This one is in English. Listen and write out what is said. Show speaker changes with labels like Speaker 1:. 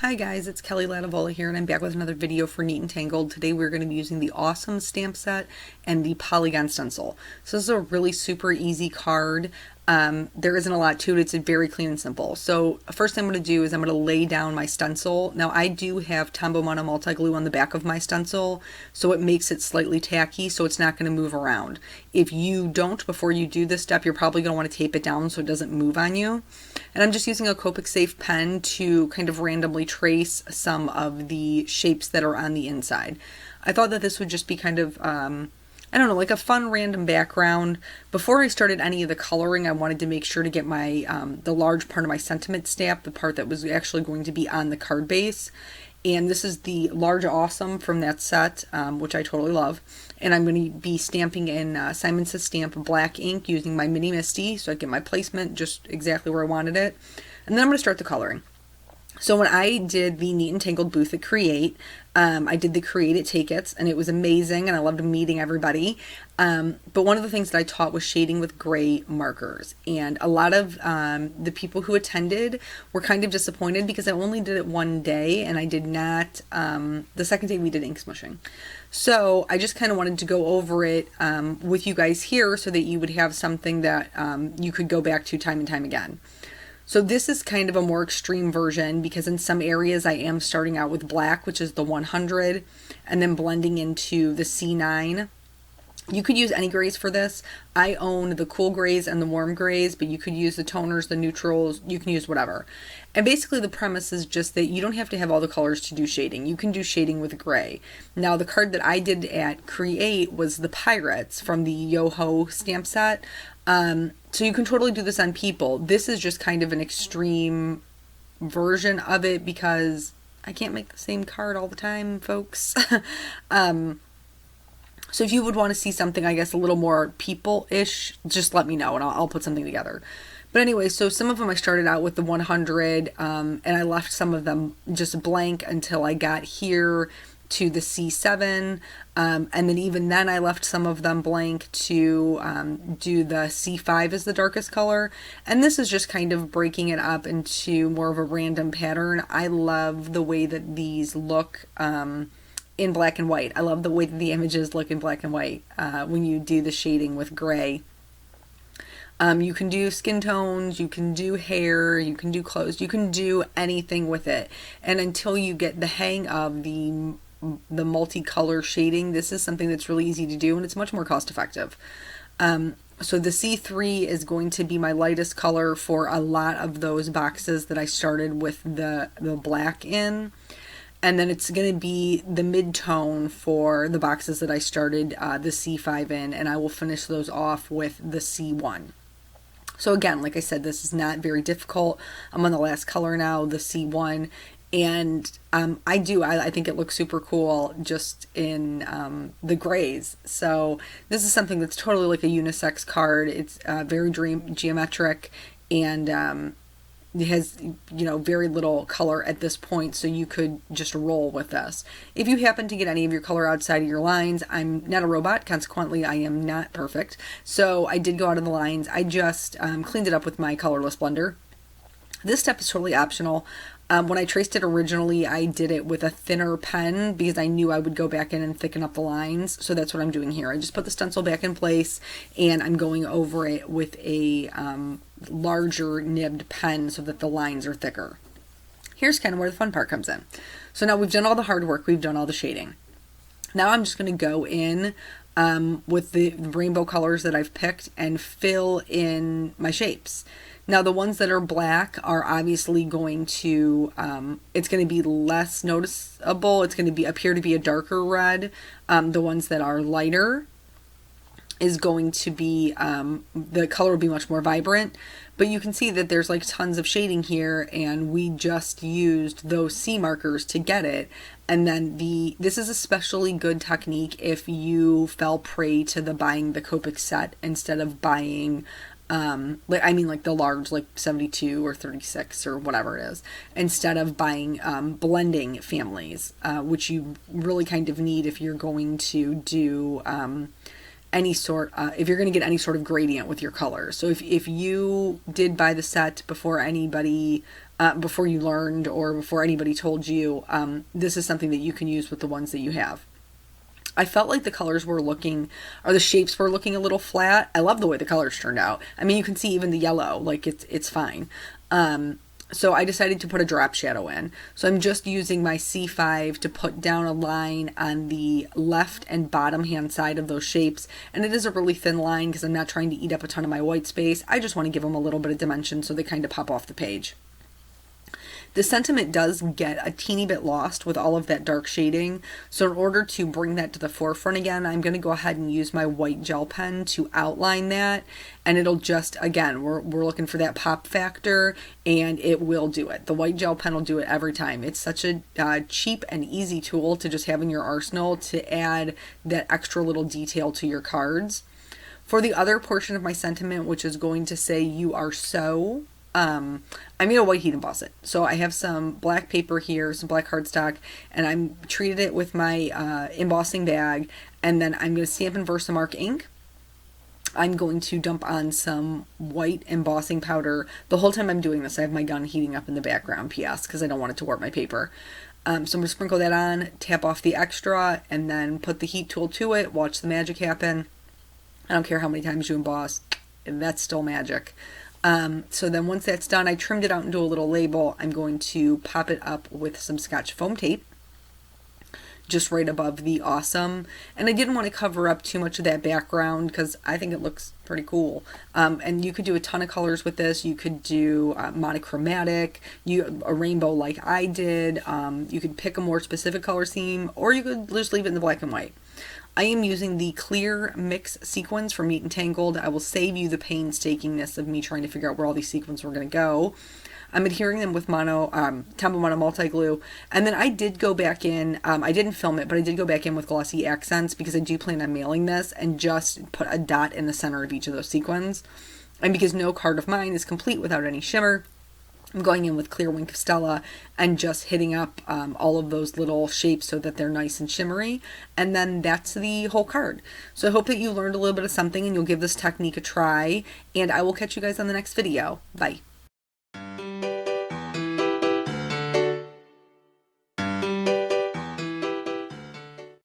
Speaker 1: Hi guys, it's Kelly Latevola here, and I'm back with another video for Neat and Tangled. Today we're going to be using the Awesome stamp set and the Polygon stencil. So this is a really super easy card. There isn't a lot to it. It's very clean and simple. So first thing I'm going to do is I'm going to lay down my stencil. Now I do have Tombow Mono multi glue on the back of my stencil, so it makes it slightly tacky, so it's not going to move around. If you don't, before you do this step, you're probably going to want to tape it down so it doesn't move on you. And I'm just using a Copic safe pen to kind of randomly trace some of the shapes that are on the inside. I thought that this would just be kind of, I don't know, like a fun random background. Before I started any of the coloring, I wanted to make sure to get my, the large part of my sentiment stamp, the part that was actually going to be on the card base. And this is the large Awesome from that set, which I totally love. And I'm going to be stamping in Simon Says Stamp black ink using my Mini Misty, so I get my placement just exactly where I wanted it. And then I'm going to start the coloring. So when I did the Neat and Tangled booth at Create, I did the Create It, Take It's, and it was amazing, and I loved meeting everybody. But one of the things that I taught was shading with gray markers. And a lot of the people who attended were kind of disappointed because I only did it one day, and I did not, the second day we did ink smushing. So I just kind of wanted to go over it with you guys here so that you would have something that you could go back to time and time again. So this is kind of a more extreme version because in some areas I am starting out with black, which is the 100, and then blending into the C9. You could use any grays for this. I own the cool grays and the warm grays, but you could use the toners, the neutrals, you can use whatever. And basically the premise is just that you don't have to have all the colors to do shading. You can do shading with gray. Now the card that I did at Create was the Pirates from the Yo-Ho stamp set. So you can totally do this on people. This is just kind of an extreme version of it because I can't make the same card all the time, folks. So if you would want to see something, I guess, a little more people-ish, just let me know and I'll put something together. But anyway, so some of them I started out with the 100, and I left some of them just blank until I got here to the C7, and then even then I left some of them blank to do the C5 as the darkest color. And this is just kind of breaking it up into more of a random pattern. I love the way that these look in black and white. I love the way that the images look in black and white when you do the shading with gray. You can do skin tones, you can do hair, you can do clothes, you can do anything with it. And until you get the hang of the multicolor shading, this is something that's really easy to do and it's much more cost effective. So the C3 is going to be my lightest color for a lot of those boxes that I started with the black in. And then it's going to be the mid-tone for the boxes that I started the C5 in, and I will finish those off with the C1. So again, like I said, this is not very difficult. I'm on the last color now, the C1, and I think it looks super cool just in the grays. So this is something that's totally like a unisex card. It's very geometric, and it has, you know, very little color at this point, so you could just roll with this. If you happen to get any of your color outside of your lines, I'm not a robot, consequently I am not perfect. So I did go out of the lines. I just cleaned it up with my colorless blender. This step is totally optional. When I traced it originally, I did it with a thinner pen because I knew I would go back in and thicken up the lines. So that's what I'm doing here. I just put the stencil back in place and I'm going over it with a larger nibbed pen so that the lines are thicker. Here's kind of where the fun part comes in. So now we've done all the hard work, we've done all the shading. Now I'm just going to go in with the rainbow colors that I've picked and fill in my shapes. Now the ones that are black are obviously going to, it's going to be less noticeable. It's going to appear to be a darker red. The ones that are lighter is going to be, the color will be much more vibrant. But you can see that there's like tons of shading here, and we just used those C markers to get it. And then this is especially good technique if you fell prey to buying the Copic set instead of buying like the large, like 72 or 36 or whatever it is, instead of buying blending families, which you really kind of need if you're going to do any sort, if you're going to get any sort of gradient with your colors. So if you did buy the set before anybody, before you learned or before anybody told you, this is something that you can use with the ones that you have. I felt like the colors were looking, or the shapes were looking a little flat. I love the way the colors turned out. I mean, you can see even the yellow, like it's fine. So I decided to put a drop shadow in. So I'm just using my C5 to put down a line on the left and bottom hand side of those shapes. And it is a really thin line because I'm not trying to eat up a ton of my white space. I just want to give them a little bit of dimension so they kind of pop off the page. The sentiment does get a teeny bit lost with all of that dark shading. So in order to bring that to the forefront again, I'm going to go ahead and use my white gel pen to outline that. And it'll just, again, we're looking for that pop factor, and it will do it. The white gel pen will do it every time. It's such a cheap and easy tool to just have in your arsenal to add that extra little detail to your cards. For the other portion of my sentiment, which is going to say "you are so," I'm going to white heat emboss it. So I have some black paper here, some black cardstock, and I'm treated it with my embossing bag, and then I'm going to stamp in Versamark ink. I'm going to dump on some white embossing powder. The whole time I'm doing this, I have my gun heating up in the background, PS, because I don't want it to warp my paper. So I'm going to sprinkle that on, tap off the extra, and then put the heat tool to it, watch the magic happen. I don't care how many times you emboss, that's still magic. So then once that's done, I trimmed it out into a little label. I'm going to pop it up with some Scotch foam tape, just right above the awesome. And I didn't want to cover up too much of that background because I think it looks pretty cool. And you could do a ton of colors with this. You could do monochromatic, a rainbow like I did. You could pick a more specific color scheme, or you could just leave it in the black and white. I am using the clear mix sequins from Meet and Tangled. I will save you the painstakingness of me trying to figure out where all these sequins were going to go. I'm adhering them with Tempo Mono Multi Glue. And then I did go back in, I didn't film it, but I did go back in with glossy accents because I do plan on mailing this, and just put a dot in the center of each of those sequins. And because no card of mine is complete without any shimmer, I'm going in with Clear Wink of Stella and just hitting up all of those little shapes so that they're nice and shimmery. And then that's the whole card. So I hope that you learned a little bit of something and you'll give this technique a try. And I will catch you guys on the next video. Bye.